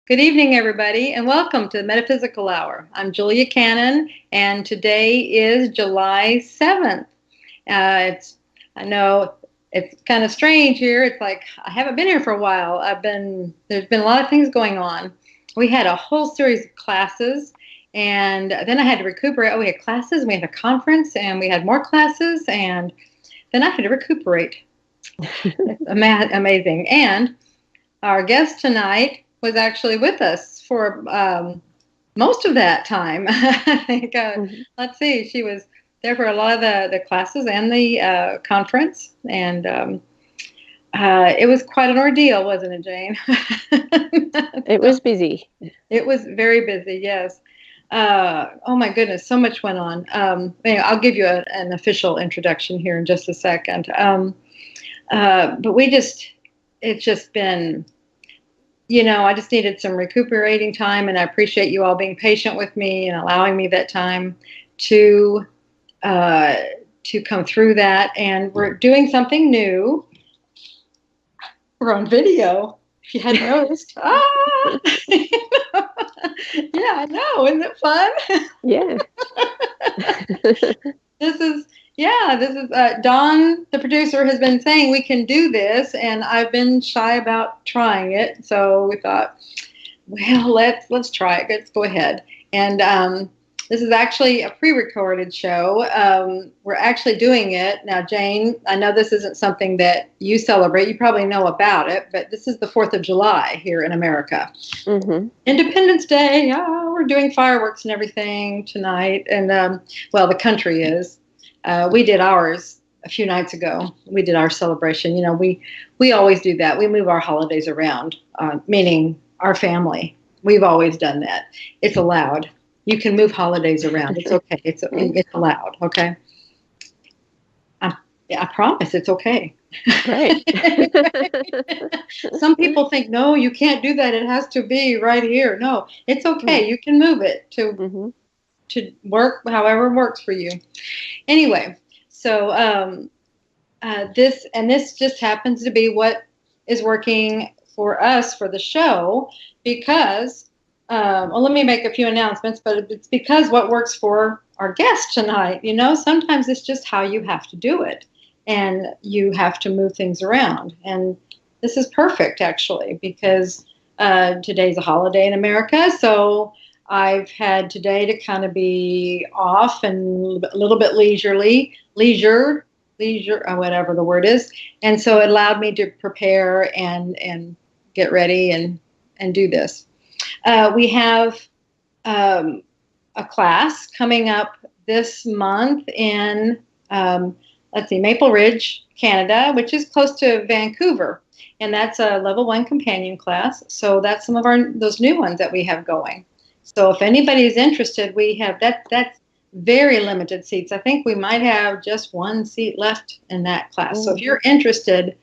Good evening, everybody, and welcome to the Metaphysical Hour. I'm Julia Cannon, and today is July 7th. I know it's kind of strange here. It's like I haven't been here for a while. There's been a lot of things going on. We had a whole series of classes, and then I had to recuperate. Oh, we had classes, we had a conference, and we had more classes, and then I had to recuperate. It's amazing. And our guest tonight was actually with us for most of that time. I think, let's see, she was there for a lot of the classes and the conference. And it was quite an ordeal, wasn't it, Jane? It was busy. It was very busy, yes. Oh, my goodness, so much went on. Anyway, I'll give you an official introduction here in just a second. But it's just been... I just needed some recuperating time, and I appreciate you all being patient with me and allowing me that time to come through that. And we're doing something new. We're on video. If you hadn't noticed. Yeah, I know. Isn't it fun? Yeah. This is Don, the producer, has been saying we can do this, and I've been shy about trying it. So we thought, well, let's try it. Let's go ahead. And this is actually a pre-recorded show. We're actually doing it now, Jane. I know this isn't something that you celebrate. You probably know about it, but this is the 4th of July here in America. Mm-hmm. Independence Day. Oh, we're doing fireworks and everything tonight, and the country is. We did ours a few nights ago. We did our celebration. We always do that. We move our holidays around, meaning our family. We've always done that. It's allowed. You can move holidays around. It's okay. It's allowed. Okay. I promise it's okay. Right. Some people think, no, you can't do that. It has to be right here. No, it's okay. You can move it to work however works for you. Anyway, so this just happens to be what is working for us for the show because, let me make a few announcements, but it's because what works for our guest tonight. Sometimes it's just how you have to do it, and you have to move things around. And this is perfect, actually, because today's a holiday in America, so I've had today to kind of be off and a little bit leisure, whatever the word is. And so it allowed me to prepare and get ready and do this. We have a class coming up this month in, Maple Ridge, Canada, which is close to Vancouver. And that's a level 1 companion class. So that's some of those new ones that we have going. So if anybody's interested, we have that's very limited seats. I think we might have just one seat left in that class. So if you're interested,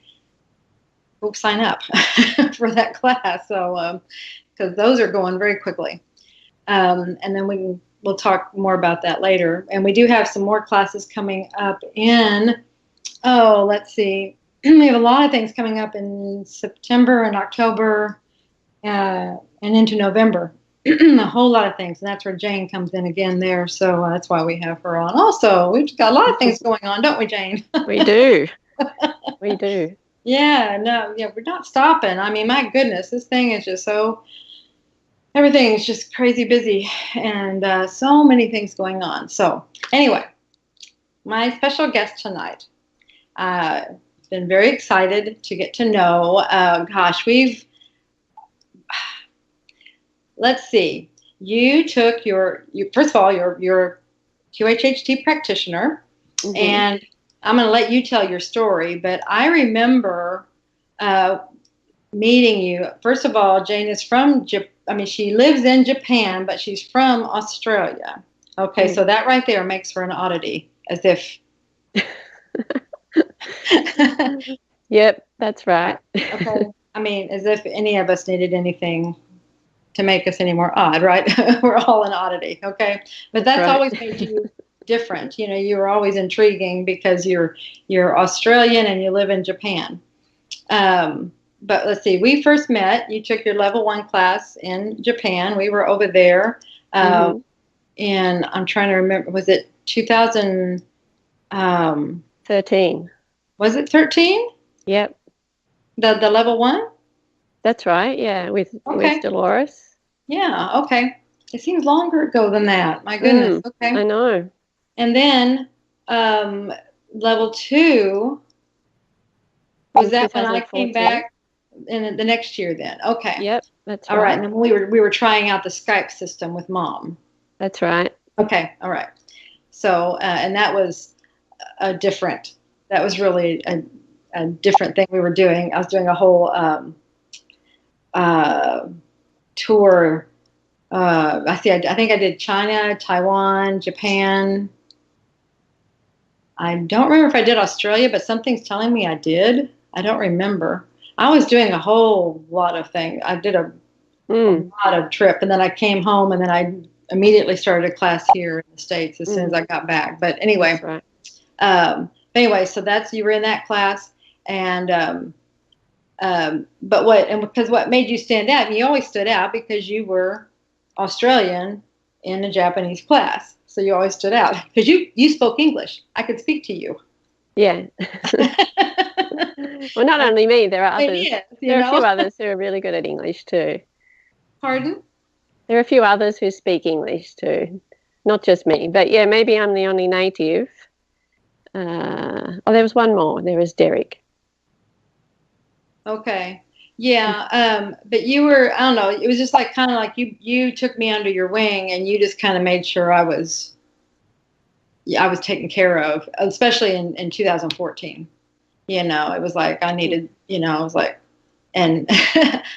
go sign up for that class. So because those are going very quickly, and then we'll talk more about that later. And we do have some more classes coming up in. Oh, let's see. We have a lot of things coming up in September and October, and into November. A whole lot of things, and that's where Jane comes in again there. So that's why we have her on. Also, we've got a lot of things going on, don't we, Jane? We do. We do. Yeah, we're not stopping. I mean, my goodness, this thing is just everything is just crazy busy, and so many things going on. So anyway, my special guest tonight, been very excited to get to know. Let's see. You took first of all, you're QHHT practitioner, and I'm going to let you tell your story. But I remember meeting you. First of all, Jane is from Japan. I mean, she lives in Japan, but she's from Australia. Okay, so that right there makes for an oddity, as if. Yep, that's right. Okay. I mean, as if any of us needed anything to make us any more odd, right? We're all an oddity, okay? But that's right. Always made you different. You were always intriguing because you're Australian and you live in Japan. but let's see. We first met. You took your level 1 class in Japan. We were over there, and I'm trying to remember. Was it 2000? 13. Was it 13? Yep. The level 1. That's right. Yeah, with Dolores. Yeah. Okay. It seems longer ago than that. My goodness. Okay. I know. And then level 2, was that when I came back in the next year then? Okay. Yep, that's all right. And then we were trying out the Skype system with Mom. That's right. Okay. All right. So, and that was that was really a different thing we were doing. I was doing a whole tour. I think I did China, Taiwan, Japan. I don't remember if I did Australia, but something's telling me I did. I don't remember. I was doing a whole lot of things. I did a lot of trip, and then I came home, and then I immediately started a class here in the States as soon as I got back. But anyway, so you were in that class, and because what made you stand out? You always stood out because you were Australian in a Japanese class. So you always stood out because you spoke English. I could speak to you. Yeah. Well, not only me, there are others. There are a few others who are really good at English too. Pardon? There are a few others who speak English too, not just me. But yeah, maybe I'm the only native. There was one more. There was Derek. Okay. Yeah, but you were, I don't know, it was just like kind of like you took me under your wing, and you just kind of made sure I was taken care of, especially in 2014. It was like I needed, I was like, and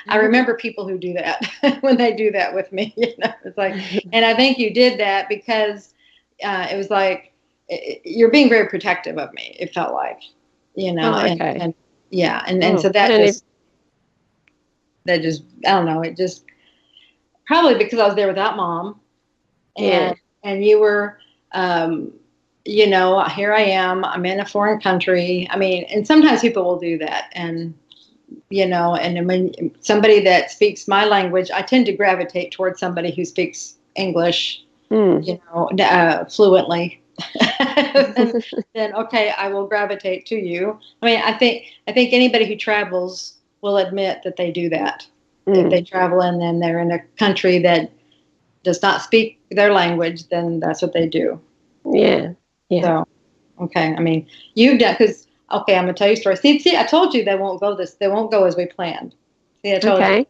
I remember people who do that when they do that with me, it's like, and I think you did that because it was like, you're being very protective of me, it felt like, okay. and so that just, I don't know, it just, probably because I was there without Mom, and you were, here I am, I'm in a foreign country. I mean, and sometimes people will do that, and and when somebody that speaks my language, I tend to gravitate towards somebody who speaks English, fluently. Then okay, I will gravitate to you. I mean, I think anybody who travels will admit that they do that. If they travel and then they're in a country that does not speak their language, then that's what they do. Yeah. So, okay. I mean, you've done, because, okay, I'm going to tell you a story. See, I told you they won't go as we planned. See, I told you.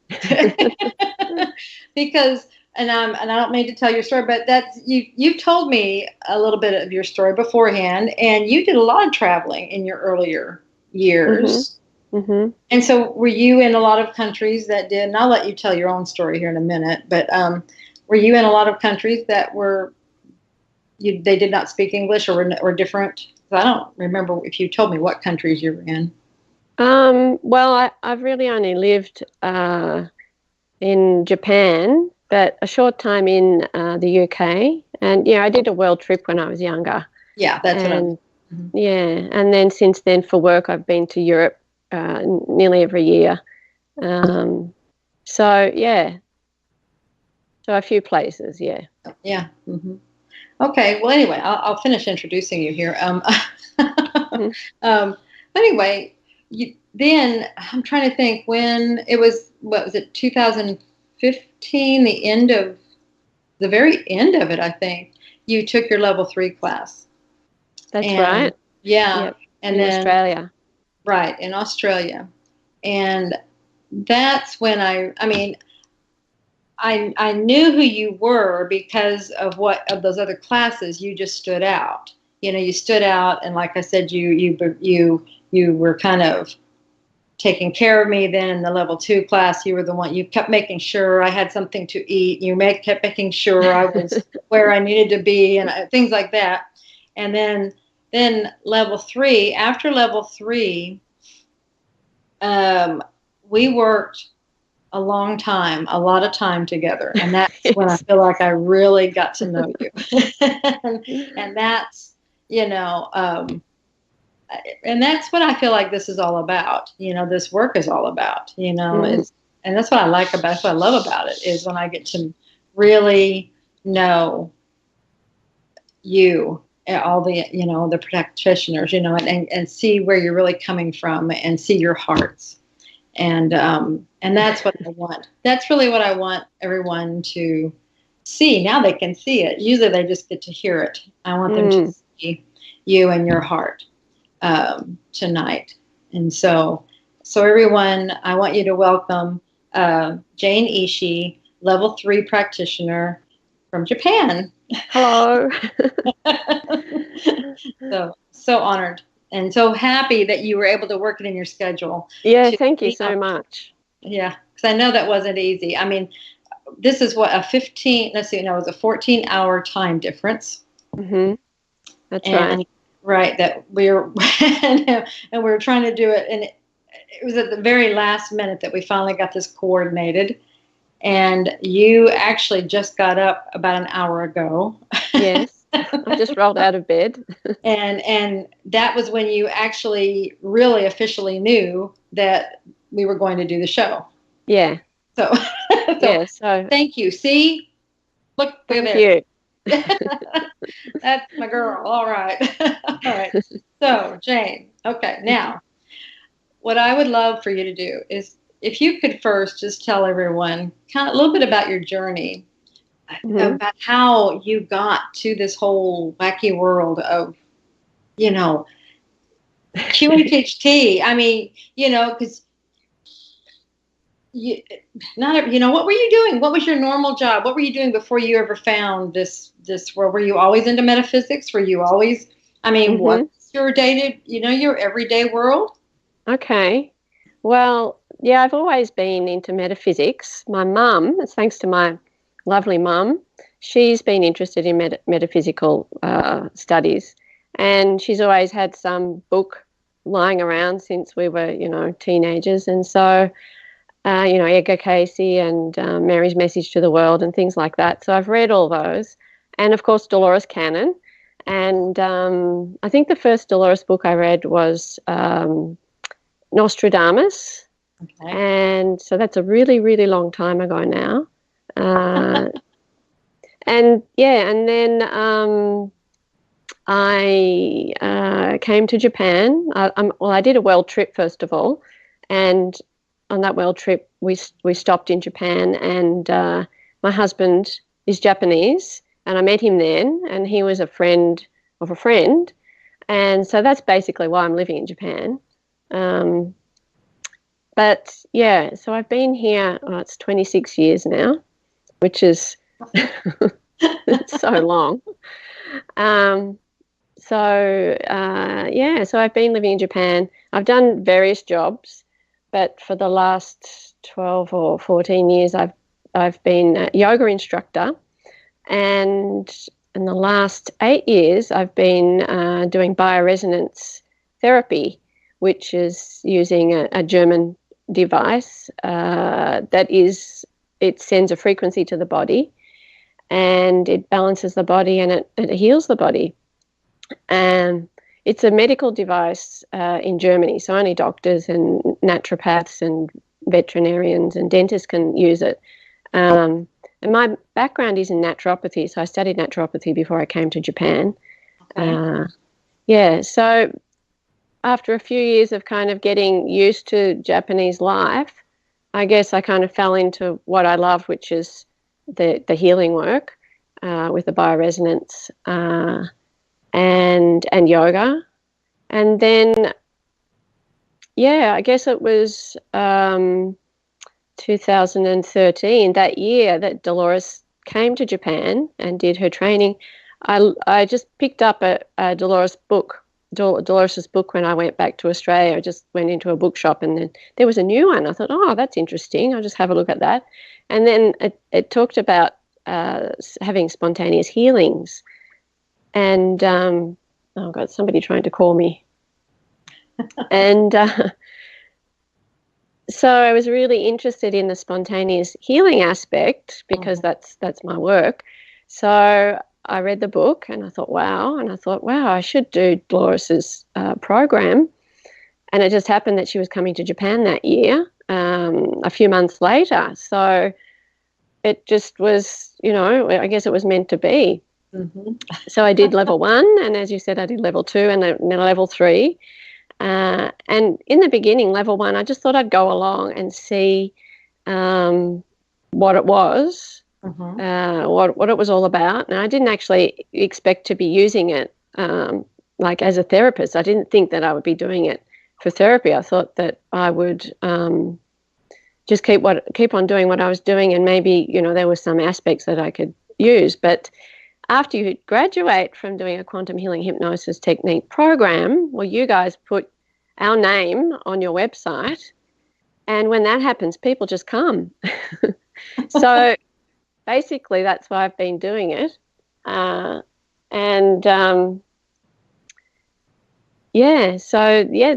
Because, and I don't mean to tell your story, but you've told me a little bit of your story beforehand, and you did a lot of traveling in your earlier years. Mm-hmm. And so were you in a lot of countries that did, and I'll let you tell your own story here in a minute, but were you in a lot of countries that they did not speak English or different? I don't remember if you told me what countries you were in. Well, I've really only lived in Japan, but a short time in the UK. And, I did a world trip when I was younger. Yeah, that's what I'm... Yeah, and then since then for work I've been to Europe nearly every year. So a few places, yeah. Yeah. Mm-hmm. Okay. Well, anyway, I'll finish introducing you here. Anyway, then I'm trying to think when it was. What was it? 2015. The very end of it, I think. You took your level 3 class. That's right. Yeah. Yep. And in then Australia. Right, in Australia. And that's when I mean, I knew who you were because of those other classes. You just stood out. You stood out, and like I said, you were kind of taking care of me. Then in the level 2 class, you were the one. You kept making sure I had something to eat. Kept making sure I was where I needed to be, and things like that. And then level 3. After level 3, we worked a long time, a lot of time together, and that's when I feel like I really got to know you. and that's, and that's what I feel like this is all about. This work is all about. Mm. And that's what I like about. That's what I love about it is when I get to really know you, all the practitioners, and see where you're really coming from and see your hearts. And that's what I want. That's really what I want everyone to see. Now they can see it. Usually they just get to hear it. I want them to see you and your heart tonight. And so everyone, I want you to welcome Jane Ishii, level 3 practitioner from Japan. Hello. So honored and so happy that you were able to work it in your schedule. Yeah, thank you so much. Yeah, because I know that wasn't easy. I mean, this is what, it was a 14-hour time difference. Mm-hmm. That's right. Right, that we're and we were trying to do it, and it was at the very last minute that we finally got this coordinated. And you actually just got up about an hour ago. Yes, I just rolled out of bed. and that was when you actually really officially knew that we were going to do the show. Yeah. So thank you. See, look thank there. You. That's my girl. All right. All right. So, Jane, okay, now what I would love for you to do is if you could first just tell everyone kind of a little bit about your journey, about how you got to this whole wacky world of, QHHT. I mean, because what were you doing? What was your normal job? What were you doing before you ever found this world? Were you always into metaphysics? Were you always, what's your your everyday world? Okay. Well, yeah, I've always been into metaphysics. My mum, thanks to my lovely mum, she's been interested in metaphysical studies, and she's always had some book lying around since we were, teenagers. And so, Edgar Cayce and Mary's Message to the World and things like that. So I've read all those. And, of course, Dolores canon. And I think the first Dolores book I read was Nostradamus. Okay. And so that's a really, really long time ago now. And then I came to Japan. I did a world trip first of all, and on that world trip we stopped in Japan, and my husband is Japanese, and I met him then, and he was a friend of a friend, and so that's basically why I'm living in Japan. But yeah, so I've been here, it's 26 years now, which is it's so long. So I've been living in Japan. I've done various jobs, but for the last 12 or 14 years, I've been a yoga instructor, and in the last 8 years, I've been doing bioresonance therapy, which is using a German device it sends a frequency to the body, and it balances the body, and it heals the body. And it's a medical device in Germany, so only doctors and naturopaths and veterinarians and dentists can use it. And my background is in naturopathy, so I studied naturopathy before I came to Japan. Okay. So after a few years of kind of getting used to Japanese life, I guess I kind of fell into what I love, which is the healing work with the bioresonance and yoga. And then, I guess it was 2013, that year that Dolores came to Japan and did her training. I just picked up a Dolores book. Dolores's book when I went back to Australia. I just went into a bookshop, and then there was a new one. I thought, oh, that's interesting. I'll just have a look at that. And then it talked about having spontaneous healings. And, oh, God, somebody trying to call me. And so I was really interested in the spontaneous healing aspect because that's my work. So I read the book and I thought, wow. And I thought, wow, I should do Dolores's program. And it just happened that she was coming to Japan that year, a few months later. So it just was, I guess it was meant to be. Mm-hmm. So I did level 1, and as you said, I did level 2 and then level 3. And in the beginning, level 1, I just thought I'd go along and see what it was, what it was all about. And I didn't actually expect to be using it like as a therapist. I didn't think that I would be doing it for therapy. I thought that I would just keep on doing what I was doing, and maybe there were some aspects that I could use. But after you graduate from doing a quantum healing hypnosis technique program, well, you guys put our name on your website, and when that happens, people just come. So basically, that's why I've been doing it,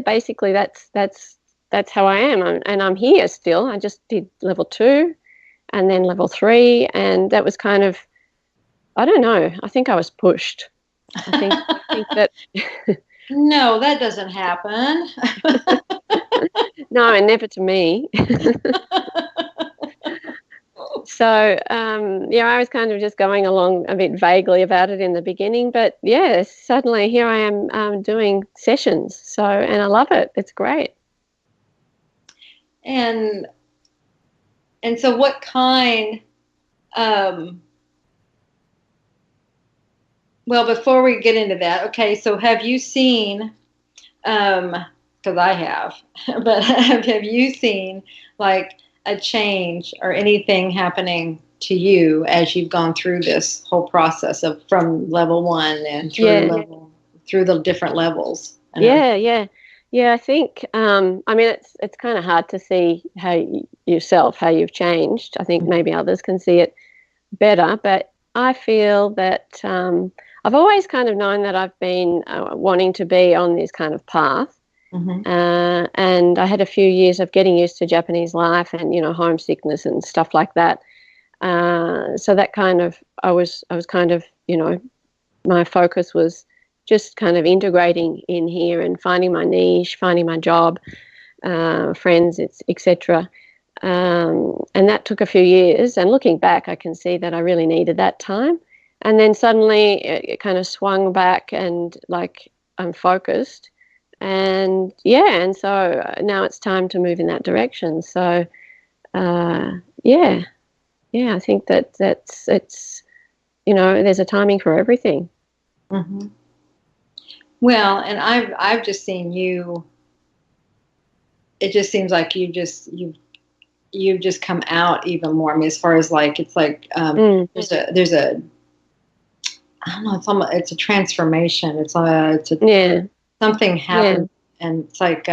basically that's how I am, and I'm here still. I just did level 2 and then level 3, and that was kind of, I don't know, I think I was pushed. I think that no, that doesn't happen. No, and never to me. So, I was kind of just going along a bit vaguely about it in the beginning, but suddenly here I am doing sessions. So, and I love it. It's great. And so what kind, well, before we get into that, okay, so have you seen, because I have, but have you seen like a change or anything happening to you as you've gone through this whole process of from level 1 and through the different levels? Yeah. I think, it's kind of hard to see how you've changed. I think maybe others can see it better, but I feel that I've always kind of known that I've been wanting to be on this kind of path. And I had a few years of getting used to Japanese life and, homesickness and stuff like that. So that kind of, I was kind of, my focus was just kind of integrating in here and finding my niche, finding my job, friends, etc. And that took a few years. And looking back, I can see that I really needed that time. And then suddenly it kind of swung back and like I'm focused. And so now it's time to move in that direction. So, I think that's there's a timing for everything. Mm-hmm. Well, and I've just seen you. It just seems like you've just come out even more. I mean, as far as like it's like there's a I don't know. It's a transformation. It's something happened, and it's like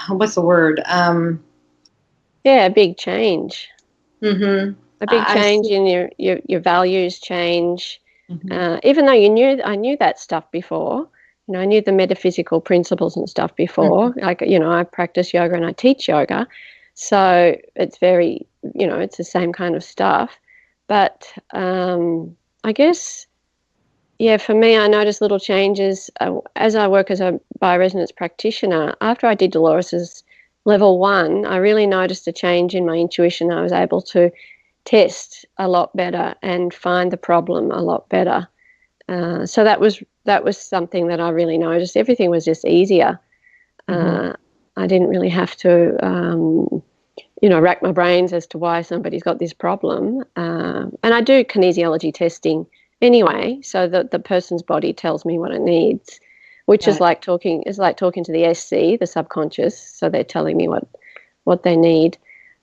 what's the word? A big change. Mm-hmm. A big change in your values change. Even though I knew that stuff before. I knew the metaphysical principles and stuff before. Like, I practice yoga and I teach yoga. So it's very, it's the same kind of stuff. But I guess, for me, I noticed little changes as I work as a bioresonance practitioner. After I did Dolores's level 1, I really noticed a change in my intuition. I was able to test a lot better and find the problem a lot better. So that was something that I really noticed. Everything was just easier. I didn't really have to, rack my brains as to why somebody's got this problem. And I do kinesiology testing anyway, so that the person's body tells me what it needs, which is like talking to the SC, the subconscious. So they're telling me what they need.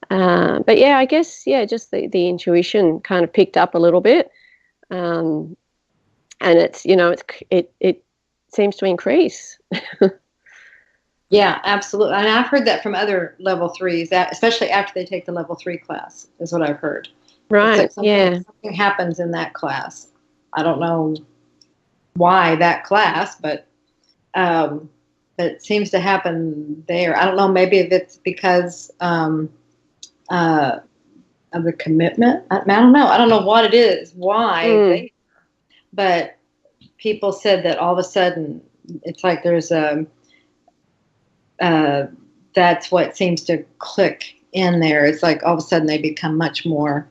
But I guess just the intuition kind of picked up a little bit, and it's it seems to increase. Yeah, absolutely. And I've heard that from other level 3s, that especially after they take the level 3 class, is what I've heard. Right. Something happens in that class. I don't know why that class, but it seems to happen there. I don't know. Maybe if it's because of the commitment. I don't know. I don't know what it is. Why? But people said that all of a sudden it's like there's that's what seems to click in there. It's like all of a sudden they become much more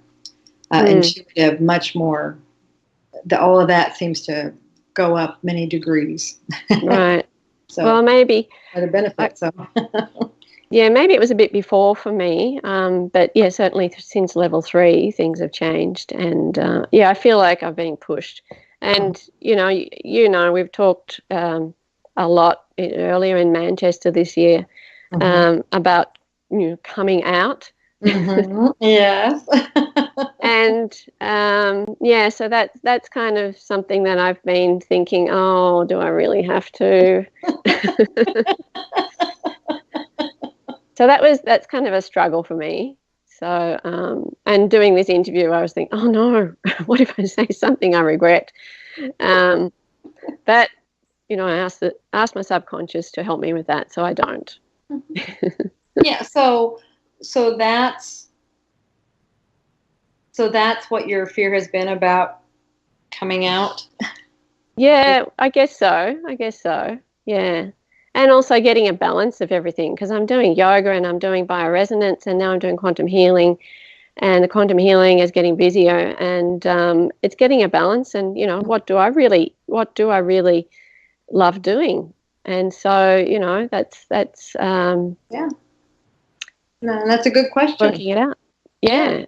intuitive, much more. All of that seems to go up many degrees. Right. So, well, maybe for the benefit. Yeah, maybe it was a bit before for me, but yeah, certainly since level 3, things have changed, and yeah, I feel like I've been pushed. And you know, we've talked a lot earlier in Manchester this year about coming out. Yes. And yeah, so that's kind of something that I've been thinking, oh, do I really have to? So that's kind of a struggle for me. So and doing this interview, I was thinking, oh no, what if I say something I regret? But I asked my subconscious to help me with that, so I don't. Yeah. So that's what your fear has been about coming out. Yeah, I guess so. Yeah. And also getting a balance of everything, because I'm doing yoga and I'm doing bioresonance and now I'm doing quantum healing, and the quantum healing is getting busier, and it's getting a balance. And what do I really love doing? And so that's Yeah. No, that's a good question. Working it out. Yeah.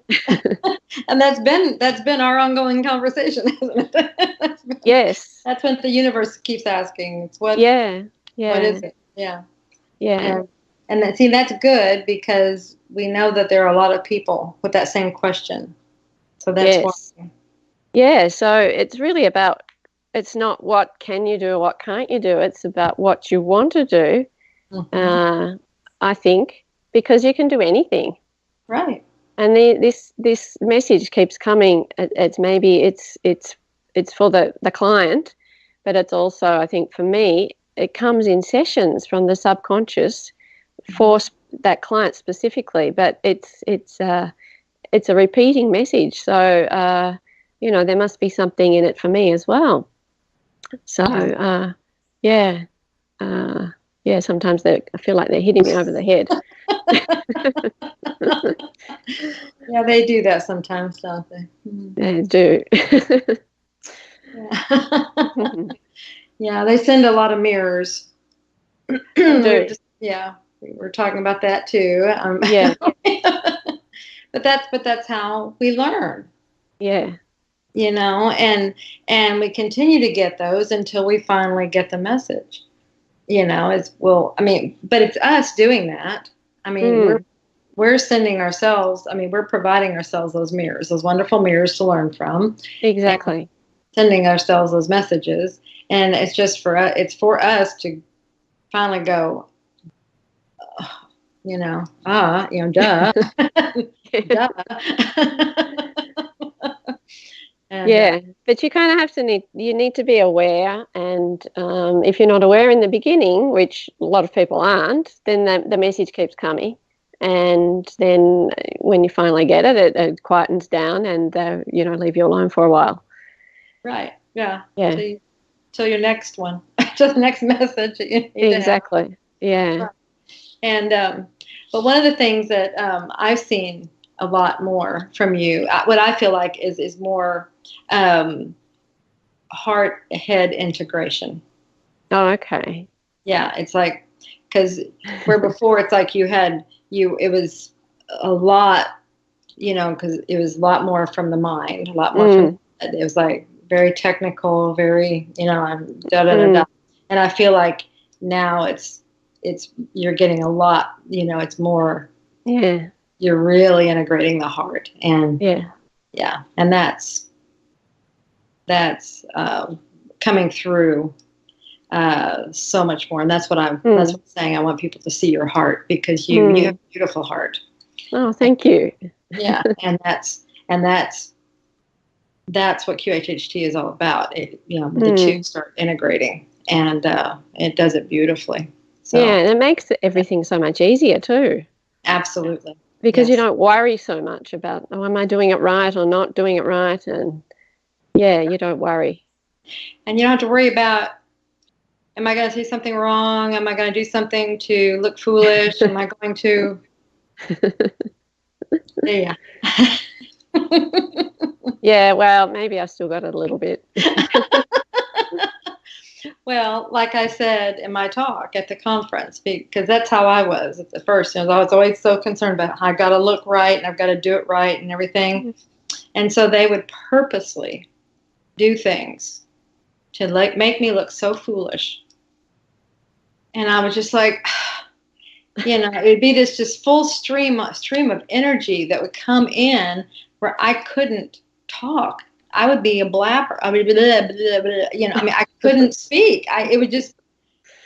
And that's been our ongoing conversation, hasn't it? Yes. That's what the universe keeps asking. It's what. Yeah. What is it? Yeah. Yeah. And see, that's good, because we know that there are a lot of people with that same question. So that's why. Yeah. So it's really about, it's not what can you do or what can't you do. It's about what you want to do. I think, because you can do anything. Right. And this message keeps coming. It's for the client, but it's also, I think, for me, it comes in sessions from the subconscious for that client specifically. But it's a repeating message, so there must be something in it for me as well. So sometimes I feel like they're hitting me over the head. Yeah, they do that sometimes, don't they? They do. Yeah, they send a lot of mirrors. They do. We were talking about that too. Yeah. But that's how we learn. Yeah. And we continue to get those until we finally get the message. But it's us doing that. I mean, we're sending ourselves, we're providing ourselves those mirrors, those wonderful mirrors to learn from. Exactly. Sending ourselves those messages. And it's just for us to finally go, duh. Duh. Yeah, but you kind of have to you need to be aware, and if you're not aware in the beginning, which a lot of people aren't, then the message keeps coming, and then when you finally get it, it quietens down, and leave you alone for a while. Right. Yeah. Yeah. Till your next one, to the next message that you need exactly. To have. Yeah. And but one of the things that I've seen a lot more from you, what I feel like is more heart-head integration. Oh, okay. Yeah, it's like, because where before it's like it was a lot, because it was a lot more from the mind, a lot more from, it was like very technical, very, I'm da da da da. And I feel like now you're getting a lot, it's more, you're really integrating the heart, and and that's coming through so much more. And that's what I'm saying. I want people to see your heart, because you have a beautiful heart. Oh, thank you. Yeah. And that's what QHHT is all about. The two start integrating, and it does it beautifully. So, yeah, and it makes everything so much easier too. Absolutely. because you don't worry so much about, oh, am I doing it right or not doing it right? And yeah, you don't worry. And you don't have to worry about, am I going to say something wrong? Am I going to do something to look foolish? Am I going to? Yeah. Yeah, well, maybe I still got it a little bit. Well, like I said in my talk at the conference, because that's how I was at the first. I was always so concerned about, I got to look right and I've got to do it right and everything. And so they would purposely do things to make me look so foolish. And I was just like, it would be this just full stream of energy that would come in where I couldn't talk. I would be a blabber. I would be blah, blah, blah, I couldn't speak. It would just,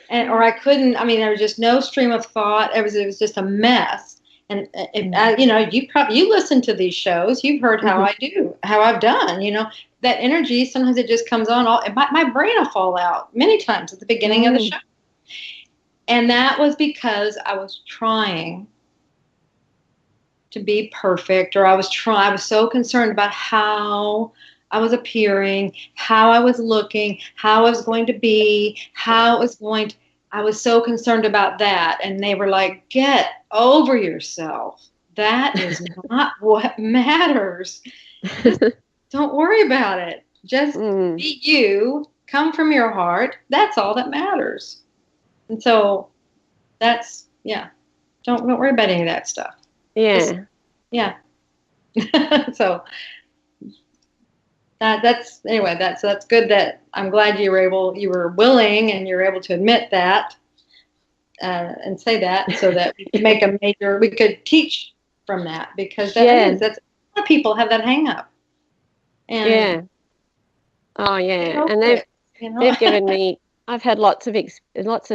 or I couldn't. There was just no stream of thought. It was just a mess. And you listen to these shows. You've heard how I do, how I've done. That energy. Sometimes it just comes on. My brain will fall out many times at the beginning of the show. And that was because I was trying to be perfect, or I was so concerned about how I was appearing, how I was looking, how I was going to be, I was so concerned about that. And they were like, get over yourself. That is not what matters. Just don't worry about it. Just be you, come from your heart. That's all that matters. And so that's, don't worry about any of that stuff. Yeah. So that's good that I'm glad you were willing and you're able to admit that and say that, so that we could teach from that, because that's a lot of people have that hang up. And and they've given me, I've had lots of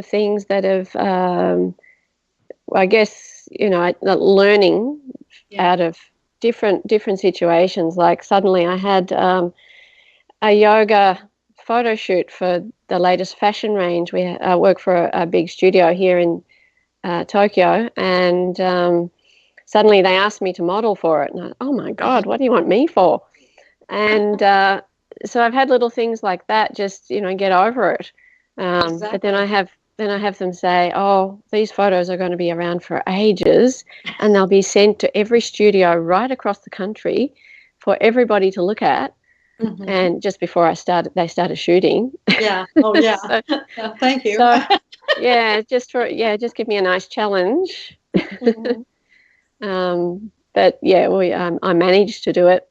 things that have I guess learning out of different situations. Like suddenly I had a yoga photo shoot for the latest fashion range. We work for a big studio here in Tokyo, and suddenly they asked me to model for it. And oh my God, what do you want me for? And so I've had little things like that. Just get over it. Exactly. But then I have them say, oh, these photos are going to be around for ages, and they'll be sent to every studio right across the country for everybody to look at. And just before they started shooting. Yeah. Oh, yeah. Thank you. So, just give me a nice challenge. But I managed to do it.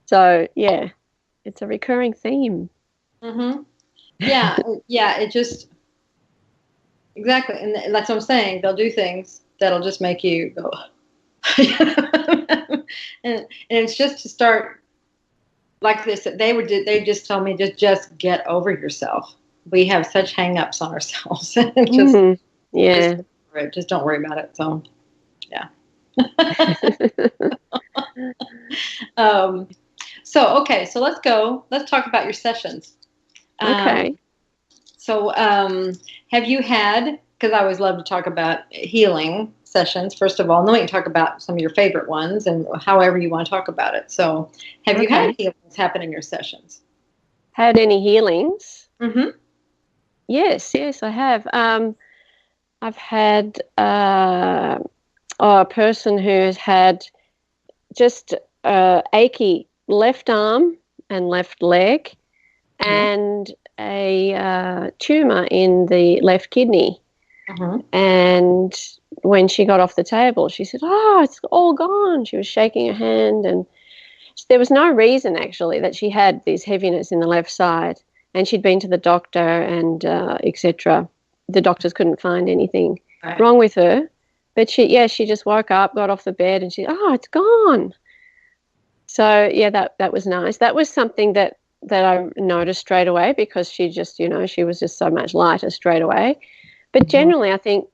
So it's a recurring theme. Yeah. It just exactly, and that's what I'm saying. They'll do things that'll just make you go, and it's just to start. Like this, they just told me just get over yourself. We have such hang-ups on ourselves. Just don't worry about it. So, so let's go. Let's talk about your sessions. Okay. So, have you had? Because I always love to talk about healing sessions, first of all, and then we can talk about some of your favorite ones and however you want to talk about it. So, have you had healings happen in your sessions? Had any healings? Yes, I have. I've had a person who has had just achy left arm and left leg, and a tumor in the left kidney. And when she got off the table, she said, oh, it's all gone. She was shaking her hand, and there was no reason actually that she had this heaviness in the left side, and she'd been to the doctor and etc. The doctors couldn't find anything wrong with her, but she just woke up, got off the bed, and it's gone. So that was nice. That was something that I noticed straight away, because she just she was just so much lighter straight away. But generally, I think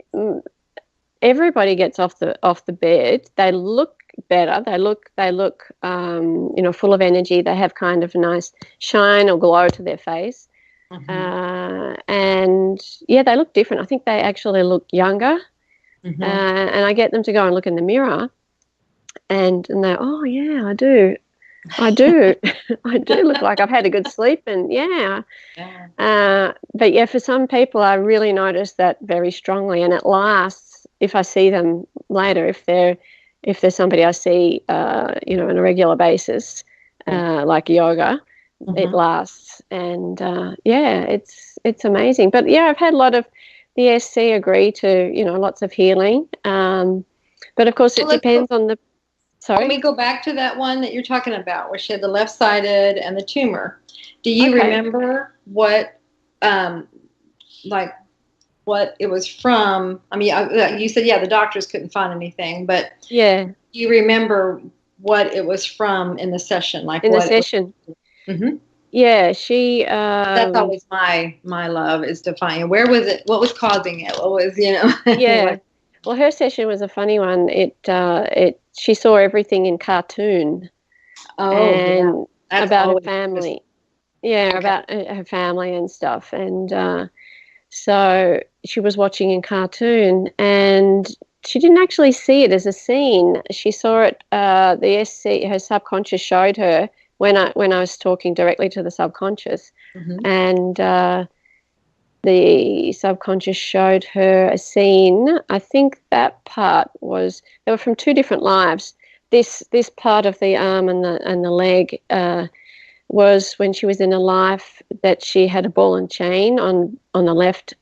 everybody gets off the bed. They look better. They look full of energy. They have kind of a nice shine or glow to their face, and they look different. I think they actually look younger. Mm-hmm. And I get them to go and look in the mirror, and they, oh yeah, I do. I do. I do look like I've had a good sleep, and yeah. But yeah, for some people, I really notice that very strongly, and it lasts if I see them later. If there's somebody I see, on a regular basis, like yoga, it lasts, and it's amazing. But yeah, I've had a lot of the SC agree to lots of healing, but of course it depends on the. Sorry? Let me go back to that one that you're talking about, where she had the left-sided and the tumor. Do you remember what, what it was from? I mean, you said, the doctors couldn't find anything, but do you remember what it was from in the session? Like in the session? Mm-hmm. Yeah, she. That's always my love, is to find where was it, what was causing it, what was Yeah. Well, her session was a funny one. She saw everything in cartoon. Oh, and about her family. About her family and stuff. And so she was watching in cartoon, and she didn't actually see it as a scene. She saw it. The SC, her subconscious showed her when I was talking directly to the subconscious, and the subconscious showed her a scene. I think that part was, they were from two different lives. This part of the arm and the leg was when she was in a life that she had a ball and chain on the left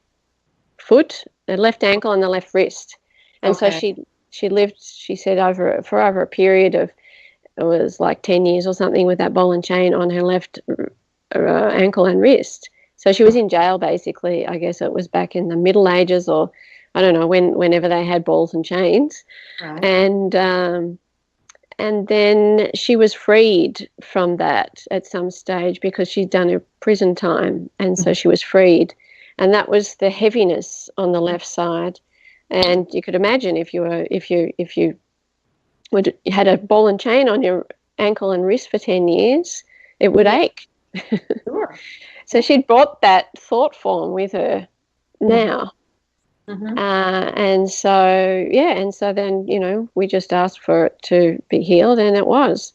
foot, the left ankle, and the left wrist. And so she lived, she said, for over a period of, it was like 10 years or something, with that ball and chain on her left ankle and wrist. So she was in jail, basically. I guess it was back in the Middle Ages, or I don't know, whenever they had balls and chains. Right. And then she was freed from that at some stage because she'd done her prison time, and so she was freed. And that was the heaviness on the left side. And you could imagine if you had a ball and chain on your ankle and wrist for 10 years, it would ache. Sure. So she'd brought that thought form with her now. And so then, we just asked for it to be healed, and it was.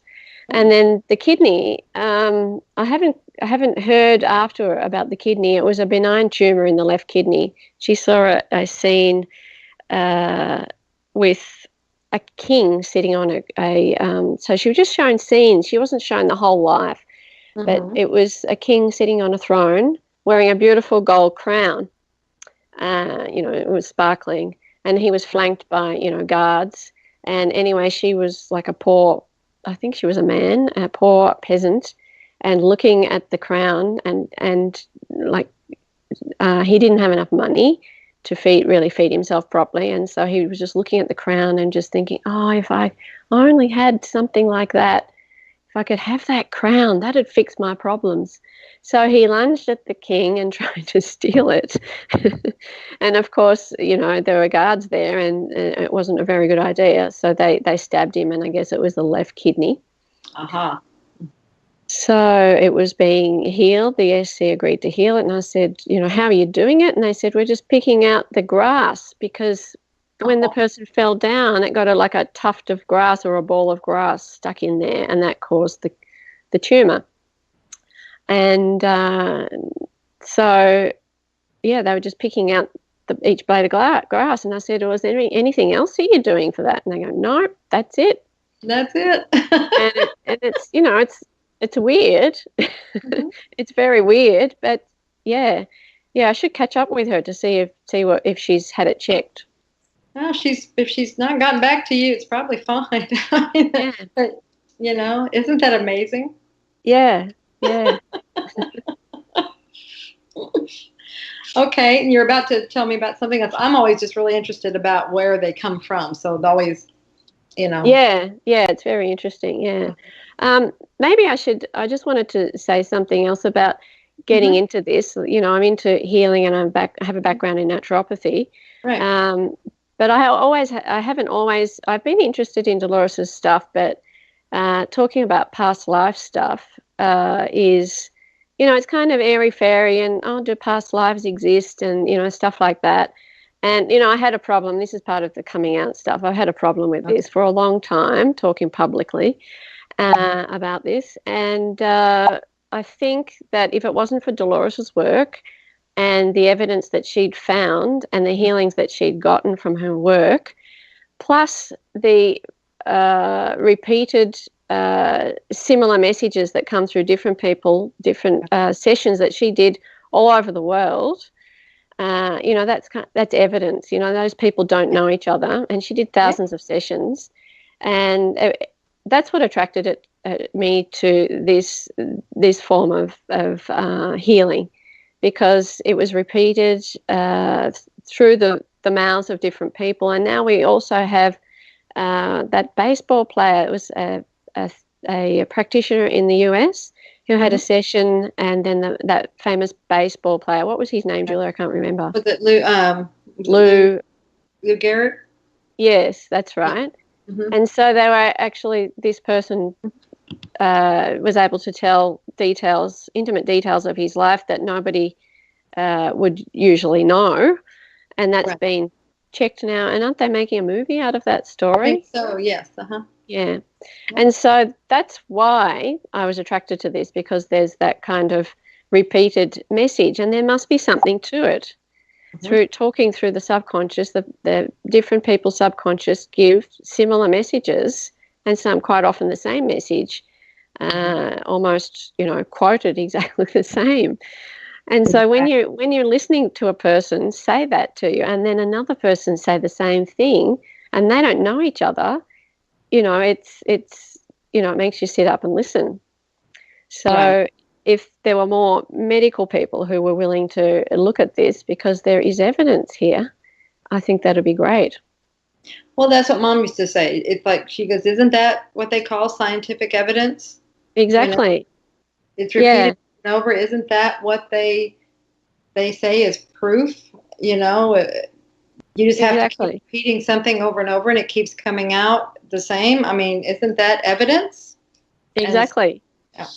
And then the kidney, I haven't heard after about the kidney. It was a benign tumor in the left kidney. She saw a scene with a king sitting on so she was just shown scenes. She wasn't shown the whole life. But it was a king sitting on a throne wearing a beautiful gold crown. It was sparkling, and he was flanked by, guards. And anyway, she was like I think she was a man, a poor peasant, and looking at the crown, and he didn't have enough money to really feed himself properly. And so he was just looking at the crown and just thinking, oh, if I only had something like that, if I could have that crown, that'd fix my problems. So he lunged at the king and tried to steal it. And of course, there were guards there, and it wasn't a very good idea. So they stabbed him, and I guess it was the left kidney. So it was being healed. The SC agreed to heal it. And I said, how are you doing it? And they said, we're just picking out the grass, because when the person fell down, it got like a tuft of grass or a ball of grass stuck in there, and that caused the tumor. And so they were just picking out each blade of grass. And I said, was there anything else that you're doing for that? And they go, no, that's it. That's it. and it's, it's weird. It's very weird, but yeah, I should catch up with her to see if she's had it checked. Well, if she's not gotten back to you, it's probably fine. But, isn't that amazing? Yeah. Okay, and you're about to tell me about something else. I'm always just really interested about where they come from. So it's always, Yeah, it's very interesting. Yeah. Maybe I just wanted to say something else about getting into this. I'm into healing, and I have a background in naturopathy. Right. But I've been interested in Dolores' stuff, but talking about past life stuff is, it's kind of airy-fairy, and do past lives exist, and, stuff like that. And, I had a problem. This is part of the coming out stuff. I had a problem with this for a long time, talking publicly about this. And I think that if it wasn't for Dolores's work and the evidence that she'd found and the healings that she'd gotten from her work, plus the repeated similar messages that come through different people, different sessions that she did all over the world, that's evidence. Those people don't know each other, and she did thousands of sessions, and that's what attracted me to this form of healing, because it was repeated through the mouths of different people. And now we also have that baseball player. It was a practitioner in the US who had a session, and then that famous baseball player. What was his name, Julia? I can't remember. Was it Lou Garrett? Yes, that's right. Mm-hmm. And so they were actually, this person was able to tell intimate details of his life that nobody would usually know. And that's been checked now. And aren't they making a movie out of that story? I think so, yes. Yeah. And so that's why I was attracted to this, because there's that kind of repeated message, and there must be something to it. Through talking through the subconscious, the different people's subconscious give similar messages, and some quite often the same message, almost, quoted exactly the same. And so when you're listening to a person say that to you, and then another person say the same thing, and they don't know each other, it makes you sit up and listen. So if there were more medical people who were willing to look at this, because there is evidence here, I think that'd be great. Well, that's what Mom used to say. It's like, she goes, isn't that what they call scientific evidence? Exactly. It's repeated over. Isn't that what they say is proof? You just have to keep repeating something over and over, and it keeps coming out the same. I mean, isn't that evidence? Exactly.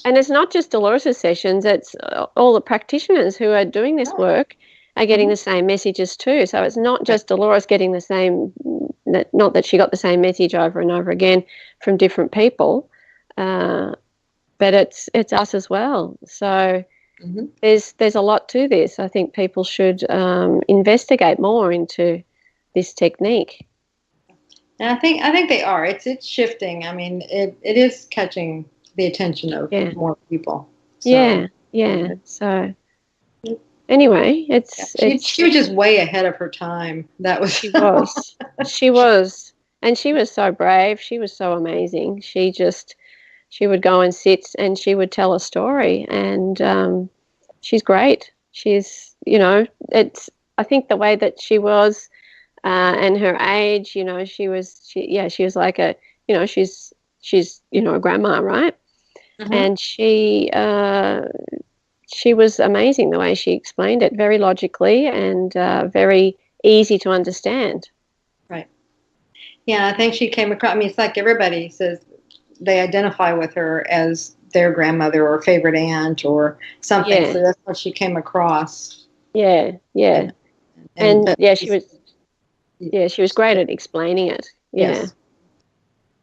And it's not just Dolores' sessions, it's all the practitioners who are doing this work are getting the same messages too. So it's not just Dolores getting the same, not that she got the same message over and over again from different people, but it's us as well. So there's a lot to this. I think people should investigate more into this technique. And I think they are. It's shifting. I mean, it is catching the attention of more people. So, So anyway, she was just way ahead of her time. That was she was, and she was so brave. She was so amazing. She would go and sit, and she would tell a story, and she's great. She's I think the way that she was. And her age, she was like she's a grandma, right? And she was amazing the way she explained it, very logically and very easy to understand. Right. Yeah, I think she came across. I mean, it's like everybody says they identify with her as their grandmother or favorite aunt or something. So that's what she came across. And she was great at explaining it. Yes.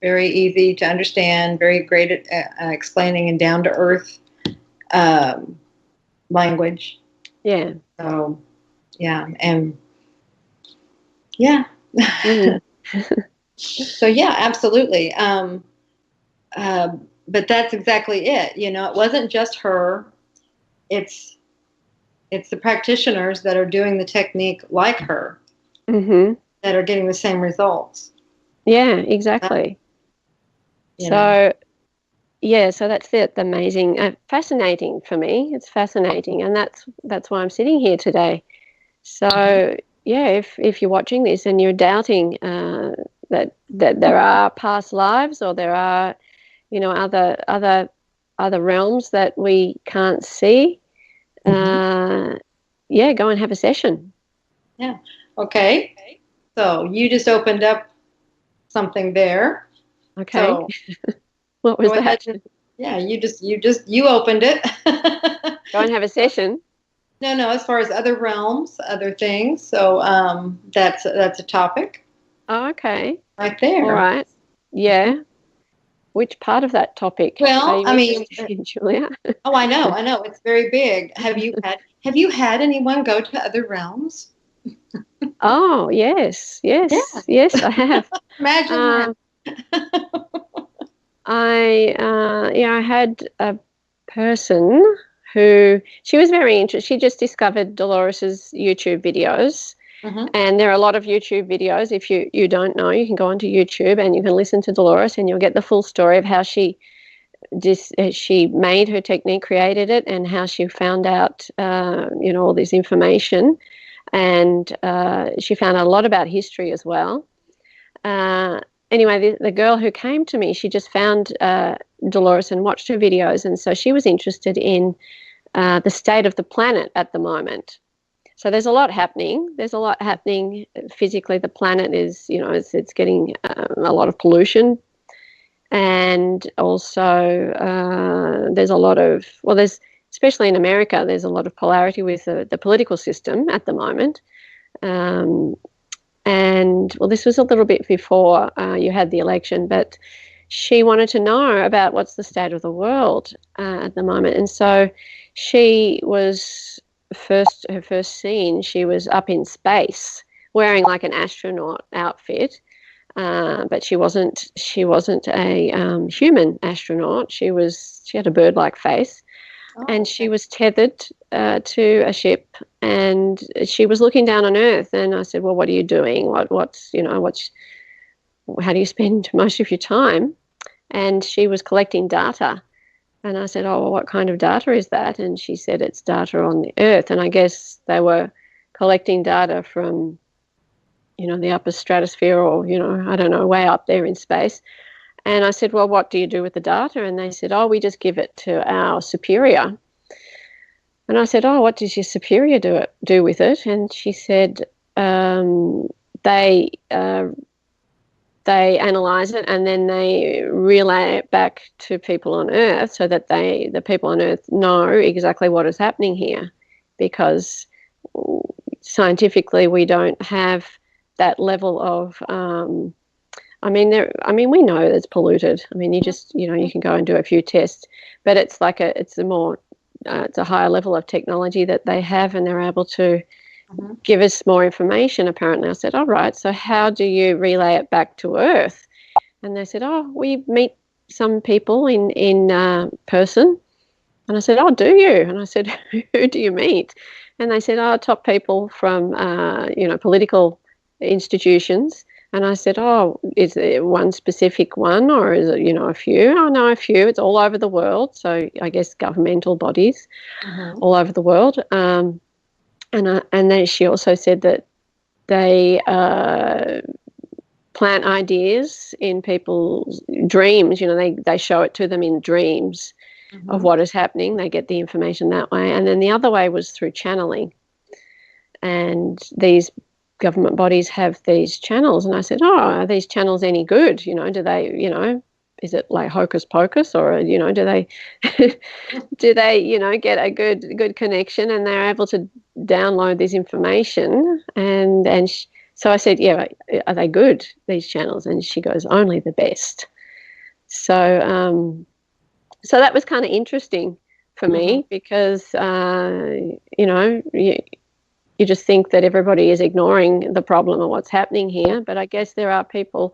Very easy to understand, very great at explaining in down-to-earth language. Yeah. So, and so, absolutely. But that's exactly it. It wasn't just her. It's the practitioners that are doing the technique like her. That are getting the same results. Yeah, exactly. So that's the amazing, fascinating for me. It's fascinating, and that's why I'm sitting here today. So if you're watching this and you're doubting that there are past lives, or there are other realms that we can't see, go and have a session. Yeah. Okay. So you just opened up something there. Okay. So, what was that? You opened it. Go and have a session. No, as far as other realms, other things. So that's a topic Oh, okay. right All there. right. Yeah. Which part of that topic are Well, you I mean, interested in, Julia? oh, I know, it's very big. Have you had anyone go to other realms? Oh, yes, Yeah, yes, yes, I have. imagine that. Um, I had a person who she was very interested. She just discovered Dolores's YouTube videos, Hmm. and there are a lot of YouTube videos. If you don't know, you can go onto YouTube and you can listen to Dolores, and you'll get the full story of how she made her technique, created it, and how she found out all this information, and she found out a lot about history as well. Uh, anyway, the girl who came to me, she just found Dolores and watched her videos, and so she was interested in the state of the planet at the moment. So there's a lot happening. There's a lot happening physically. The planet is, it's getting a lot of pollution, and also there's a lot of, there's, especially in America, there's a lot of polarity with the political system at the moment. Um, and this was a little bit before you had the election, but she wanted to know about what's the state of the world at the moment. And so she was her first scene, she was up in space wearing like an astronaut outfit. But she wasn't a human astronaut. She had a bird-like face, Oh, and she okay. was tethered to a ship, and she was looking down on Earth. And I said, "Well, what are you doing? How do you spend most of your time?" And she was collecting data. And I said, "Oh, well, what kind of data is that?" And she said, "It's data on the Earth." And I guess they were collecting data from the upper stratosphere, or I don't know, way up there in space. And I said, "Well, what do you do with the data?" And they said, "Oh, we just give it to our superior." And I said, "Oh, what does your superior do with it?" And she said, um, they they analyze it, and then they relay it back to people on Earth, so that the people on Earth know exactly what is happening here, because scientifically we don't have that level of we know it's polluted. I mean, you can go and do a few tests, but it's a higher level of technology that they have, and they're able to Hmm. give us more information, apparently. I said, all right, so how do you relay it back to Earth? And they said, oh, we meet some people in person. And I said, oh, do you? And I said, who do you meet? And they said, oh, top people from, political institutions. And I said, oh, is it one specific one, or is it, a few? Oh, no, a few. It's all over the world. So I guess governmental bodies Hmm. all over the world. And then she also said that they plant ideas in people's dreams. They show it to them in dreams of Hmm. what is happening. They get the information that way. And then the other way was through channeling. And these government bodies have these channels. And I said, oh, are these channels any good? Do they, is it like hocus pocus, or, do they, do they, get a good connection, and they're able to download this information? So I said, yeah, are they good, these channels? And she goes, only the best. So that was kind of interesting for Hmm. me, because you just think that everybody is ignoring the problem of what's happening here, but I guess there are people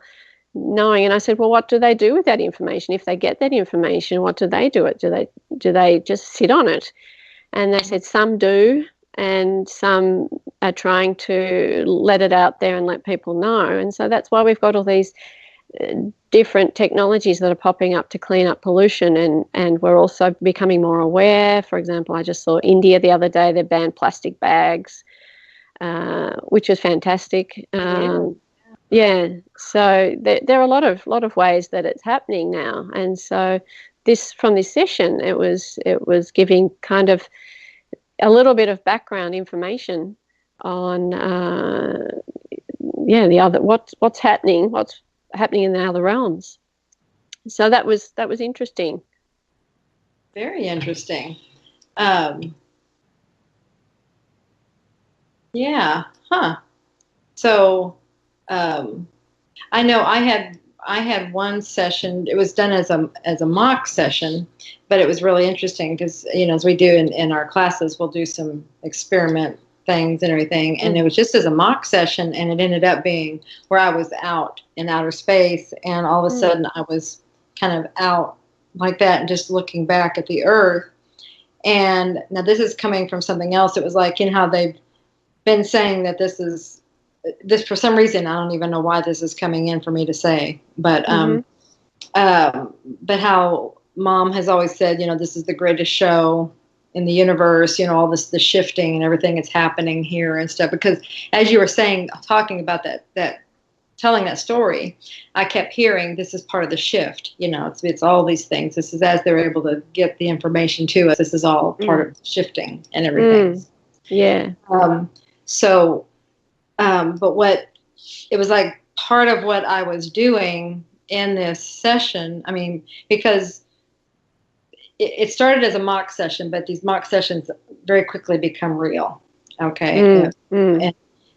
knowing. And I said, well, what do they do with that information? If they get that information, what do they do it? Do they just sit on it? And they said some do, and some are trying to let it out there and let people know. And so that's why we've got all these different technologies that are popping up to clean up pollution, and we're also becoming more aware. For example, I just saw India the other day, they banned plastic bags, which is fantastic. They did. Yeah, so there are a lot of ways that it's happening now. And so from this session, it was giving kind of a little bit of background information on the other, what's happening in the other realms. So that was interesting. Very interesting. Um, Yeah. Huh. So, I know I had one session. It was done as a mock session, but it was really interesting because as we do in our classes, we'll do some experiment things and everything, and it was just as a mock session, and it ended up being where I was out in outer space, and all of a sudden I was kind of out like that and just looking back at the Earth. And now this is coming from something else. It was like, how they've been saying that this for some reason, I don't even know why this is coming in for me to say, but how Mom has always said, this is the greatest show in the universe, all the shifting and everything that's happening here and stuff. Because as you were saying, talking about that telling that story, I kept hearing this is part of the shift. It's all these things. This is as they're able to get the information to us. This is all part of shifting and everything. Yeah. But what it was like part of what I was doing in this session, because it started as a mock session, but these mock sessions very quickly become real. Okay.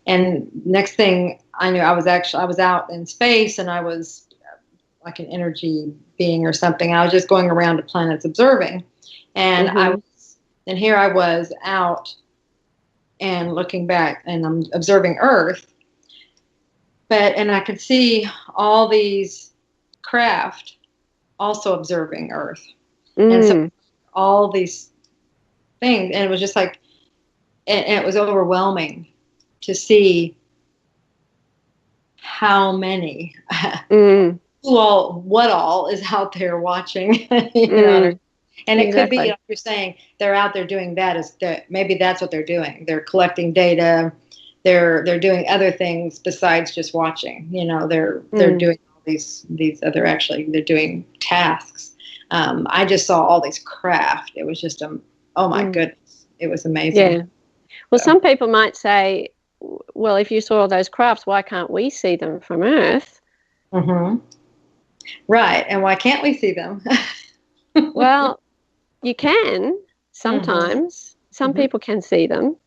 And next thing I knew, I was out in space, and I was like an energy being or something. I was just going around the planets observing, and here I was out and looking back, and I'm observing Earth. And I could see all these craft also observing Earth. And so all these things, and it was just like, and it was overwhelming to see how many, what all is out there watching, And it could be, like you're saying, they're out there doing that. Maybe that's what they're doing. They're collecting data. They're doing other things besides just watching. They're doing all these other, actually, they're doing tasks. I just saw all these craft. It was just oh my goodness, it was amazing. Yeah. Well, some people might say, well, if you saw all those crafts, why can't we see them from Earth? Right. And why can't we see them? Well, you can sometimes. Some people can see them.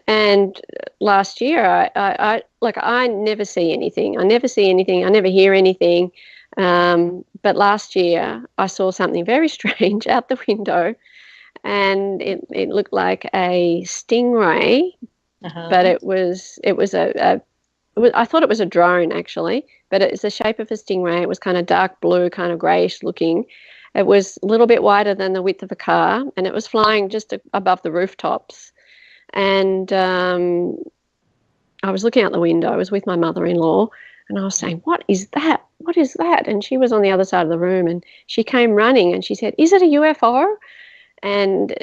And last year, I never see anything. I never see anything. I never hear anything. But last year, I saw something very strange out the window, and it looked like a stingray, but it was I thought it was a drone, actually, but it's the shape of a stingray. It was kind of dark blue, kind of greyish looking. It was a little bit wider than the width of a car, and it was flying just above the rooftops. And I was looking out the window. I was with my mother-in-law, and I was saying, "What is that? What is that?" And she was on the other side of the room, and she came running, and she said, "Is it a UFO?" And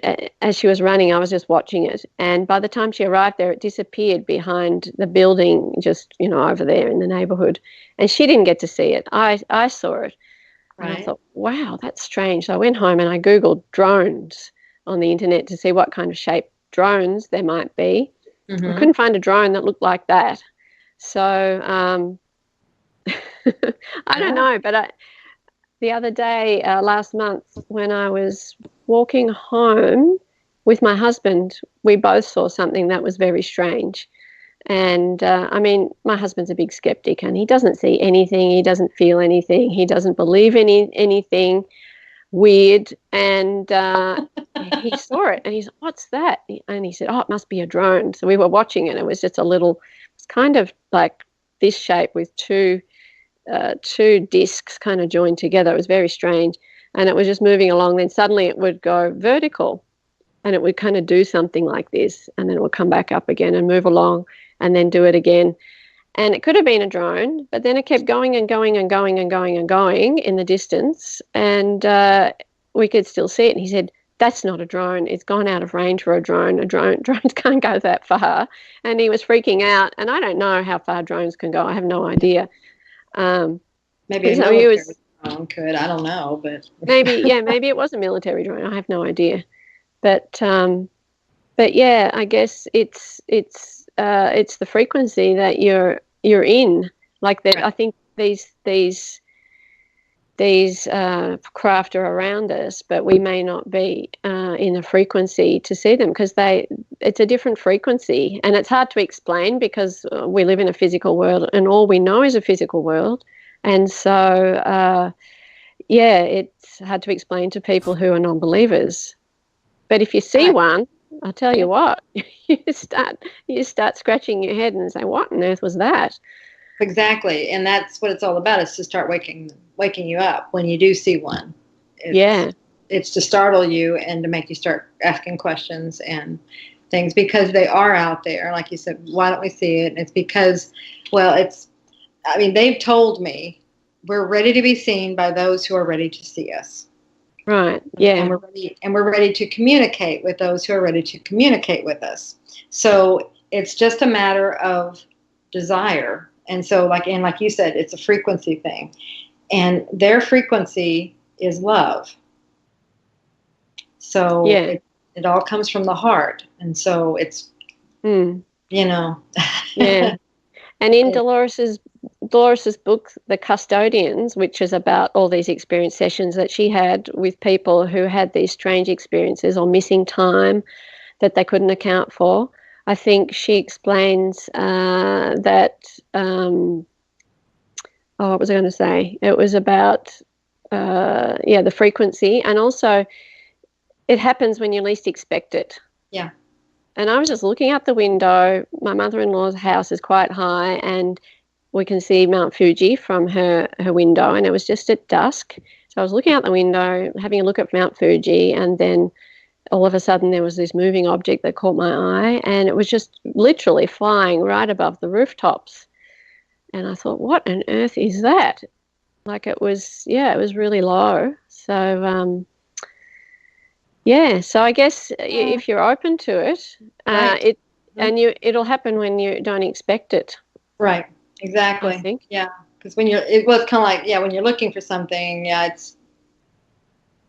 as she was running, I was just watching it. And by the time she arrived there, it disappeared behind the building, just, over there in the neighborhood. And she didn't get to see it. I saw it. Right. And I thought, wow, that's strange. So I went home and I Googled drones on the internet to see what kind of shape drones there might be. I couldn't find a drone that looked like that. So I don't know, but the other day, last month, when I was walking home with my husband, we both saw something that was very strange. And my husband's a big skeptic, and he doesn't see anything. He doesn't feel anything. He doesn't believe anything weird. And he saw it, and he's like, "What's that?" And he said, "Oh, it must be a drone." So we were watching it. It was just it's kind of like this shape with two discs kind of joined together. It was very strange, and it was just moving along. Then suddenly it would go vertical, and it would kind of do something like this, and then it would come back up again and move along, and then do it again. And it could have been a drone, but then it kept going and going and going and going and going in the distance, and we could still see it. And he said, "That's not a drone. It's gone out of range for a drone. Drones can't go that far." And he was freaking out. And I don't know how far drones can go. I have no idea. Maybe a military drone could. I don't know, but maybe it was a military drone. I have no idea. But yeah, I guess it's the frequency that you're in. Like that, right. I think these these craft are around us, but we may not be in a frequency to see them because it's a different frequency, and it's hard to explain because we live in a physical world and all we know is a physical world. And so, it's hard to explain to people who are non-believers. But if you see one, I'll tell you what, you start scratching your head and say, what on earth was that? Exactly. And that's what it's all about, is to start waking you up when you do see one. It's to startle you and to make you start asking questions and things, because they are out there. Like you said, why don't we see it? And it's because, they've told me we're ready to be seen by those who are ready to see us. Right. Yeah. And we're ready to communicate with those who are ready to communicate with us. So it's just a matter of desire. And so, like you said, it's a frequency thing. And their frequency is love. So it all comes from the heart. And so it's, Yeah. And in Dolores's book, The Custodians, which is about all these experience sessions that she had with people who had these strange experiences or missing time that they couldn't account for, I think she explains that, what was I going to say? It was about, the frequency, and also it happens when you least expect it. Yeah. And I was just looking out the window. My mother-in-law's house is quite high, and we can see Mount Fuji from her window, and it was just at dusk. So I was looking out the window, having a look at Mount Fuji, and then all of a sudden there was this moving object that caught my eye, and it was just literally flying right above the rooftops. And I thought, what on earth is that? Like it was really low. So, so I guess if you're open to it, right. It'll happen when you don't expect it. Right. Exactly. I think. Yeah. Because when it's kind of like, when you're looking for something, it's.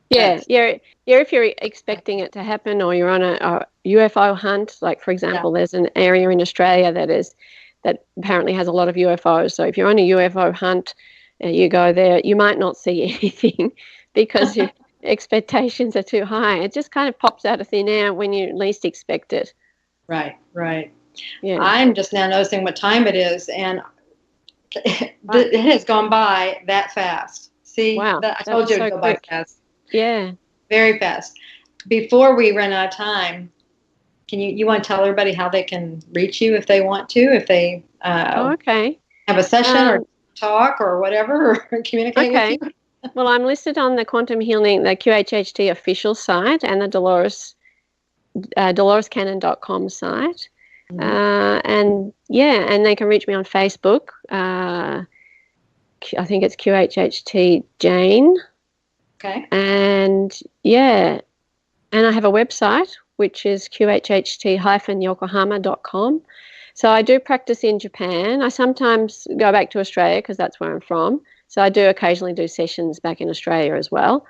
If you're expecting it to happen, or you're on a UFO hunt, like for example, there's an area in Australia that apparently has a lot of UFOs. So if you're on a UFO hunt, you go there, you might not see anything because your expectations are too high. It just kind of pops out of thin air when you least expect it. Right. Yeah. I'm just now noticing what time it is, and it has gone by that fast. See, wow, I told you it would go by fast. Yeah. Very fast. Before we run out of time, can you want to tell everybody how they can reach you if they want to, if they have a session or talk or whatever, or communicate with you? Well, I'm listed on the Quantum Healing, the QHHT official site, and the DoloresCannon.com site. And they can reach me on Facebook. I think it's QHHT Jane. Okay. And I have a website, which is qhht-yokohama.com. So I do practice in Japan. I sometimes go back to Australia because that's where I'm from. So I do occasionally do sessions back in Australia as well.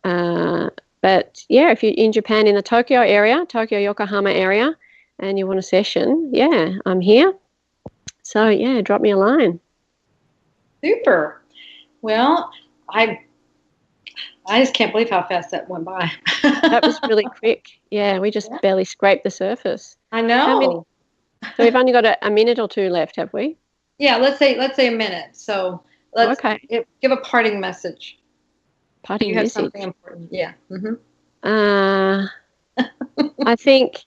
But if you're in Japan, in the Tokyo Yokohama area, and you want a session, I'm here. So drop me a line. Super. Well, I just can't believe how fast that went by. That was really quick. Yeah, we just barely scraped the surface. I know. How many? So we've only got a minute or two left, have we? Yeah, let's say a minute. So let's give a parting message. Parting message. Something important. Yeah. Mm-hmm. I think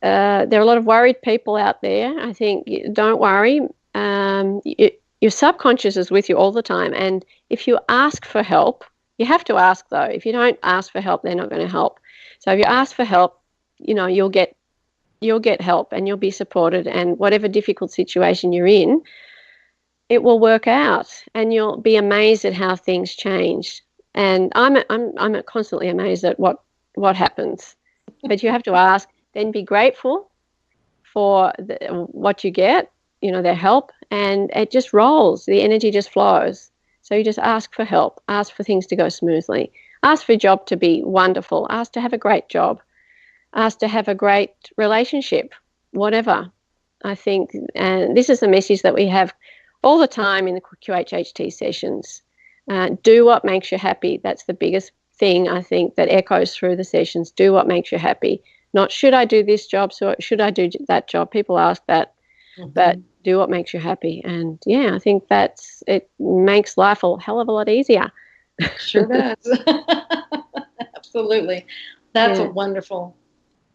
there are a lot of worried people out there. I think don't worry. Your subconscious is with you all the time, and if you ask for help, you have to ask though. If you don't ask for help, they're not going to help. So if you ask for help, you'll get help and you'll be supported. And whatever difficult situation you're in, it will work out, and you'll be amazed at how things change. And I'm constantly amazed at what happens. But you have to ask, then be grateful for what you get, their help, and it just rolls. The energy just flows. So you just ask for help, ask for things to go smoothly, ask for a job to be wonderful, ask to have a great job, ask to have a great relationship, whatever. I think, and this is the message that we have all the time in the QHHT sessions. Do what makes you happy. That's the biggest thing, I think, that echoes through the sessions. Do what makes you happy. Not should I do this job, so should I do that job? People ask that, but do what makes you happy. And yeah, I think it makes life a hell of a lot easier. Sure does. Absolutely. That's a wonderful,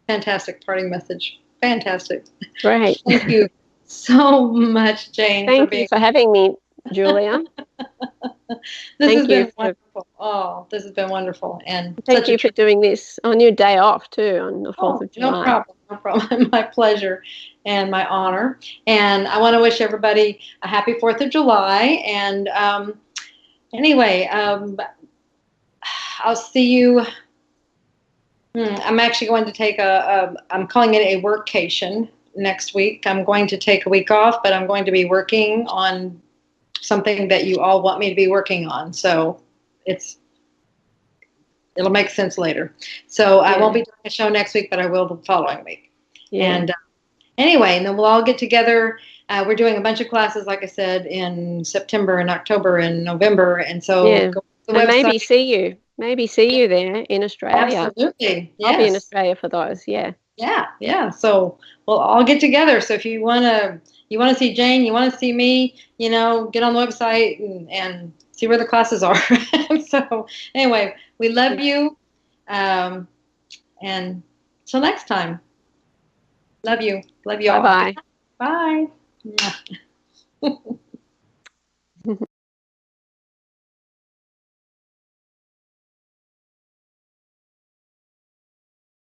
fantastic parting message. Fantastic. Great. Thank you so much, Jane. Thank you for having me, Julia. This has been wonderful. Oh, this has been wonderful. And thank you for doing this on your day off too, on the 4th of July. No problem. No problem. My pleasure and my honor. And I want to wish everybody a happy 4th of July. And anyway, I'll see you. I'm actually going to take I'm calling it a workcation next week. I'm going to take a week off, but I'm going to be working on something that you all want me to be working on. So it'll make sense later. So I won't be doing a show next week, but I will the following week. Yeah. And anyway, and then we'll all get together. We're doing a bunch of classes, like I said, in September and October and November. And so go to the website. Maybe see you there in Australia. Absolutely. Yes. I'll be in Australia for those. Yeah. Yeah. So we'll all get together. So if you want to see Jane, you want to see me, get on the website and see where the classes are. So anyway, we love you. And till next time. Love you. Love you all. Bye-bye. Bye.